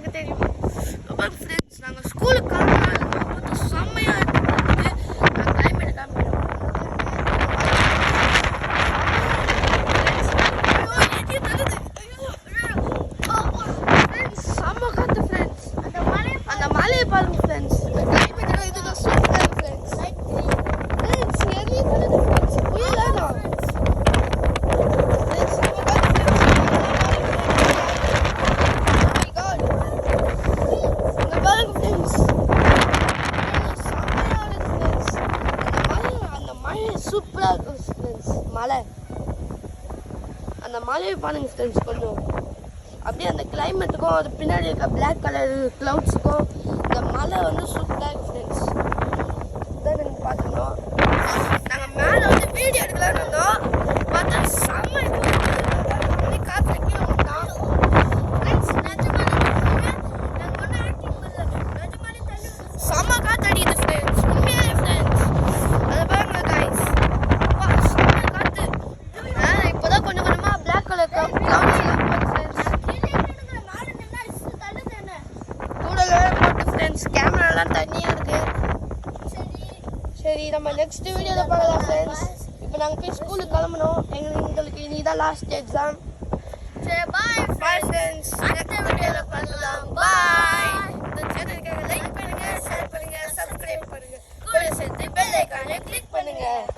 எனக்கு தெரியும். அப்புறம் ஃப்ரெண்ட்ஸ் நாங்கள் ஸ்கூலுக்கு கிளம்புனா செம்மையாக இருந்துச்சு. நான் கிளைமேட் காமிக்கிறோம். செம்ம காத்து ஃப்ரெண்ட்ஸ். அந்த மலையை பாருங்க ஃப்ரெண்ட்ஸ். இந்த கிளைமேட் இதுதான் சூப்பராக ஃப்ரெண்ட்ஸ். ஃப்ரெண்ட்ஸ் எர்லி பண்ணுது ஃப்ரெண்ட்ஸ். புயலானா சூப்பராக இருக்கும் ஃப்ரெண்ட்ஸ். மலை அந்த மலையை பாருங்க ஃப்ரெண்ட்ஸ். கொஞ்சம் அப்படியே அந்த கிளைமேட்டுக்கும் அது பின்னாடி இருக்க பிளாக் கலர் க்ளவுட்ஸுக்கும் இந்த மலை வந்து சூப்பராக இருக்கு ஃப்ரெண்ட்ஸ். இதான் நீங்கள் பார்த்துக்கணும். நாங்கள் மேலே வந்து வீடியோ எடுக்கலான்னு இருந்தோம். பார்த்தா செம்ம காற்று கீழே விட்டோம். செம்ம காற்று அடிக்குது ஃப்ரெண்ட்ஸ். உண்மையாலே ஃப்ரெண்ட்ஸ். அதை பாருங்க கைஸ். செம்ம காற்று. இப்போதான் கொஞ்சம் கொஞ்சமாக பிளாக் கலர் க்ளவுட்ஸ் கேமராலாம் தண்ணியாக இருக்கு. சரி நம்ம நெக்ஸ்ட் வீடியோவில் பார்க்கலாம் ஃப்ரெண்ட்ஸ். இப்போ நாங்கள் போய் ஸ்கூலுக்கு கிளம்பணும். எங்களுக்கு இனிதான் லாஸ்ட் எக்ஸாம். சரி பாய் ஃப்ரெண்ட்ஸ். அடுத்த வீடியோவில் பார்க்கலாம். பாய். இந்த சேனலுக்காக லைக் பண்ணுங்க, ஷேர் பண்ணுங்க, சப்ஸ்கிரைப் பண்ணுங்க, கூட சேர்த்து பெல் ஐகானை கிளிக் பண்ணுங்க.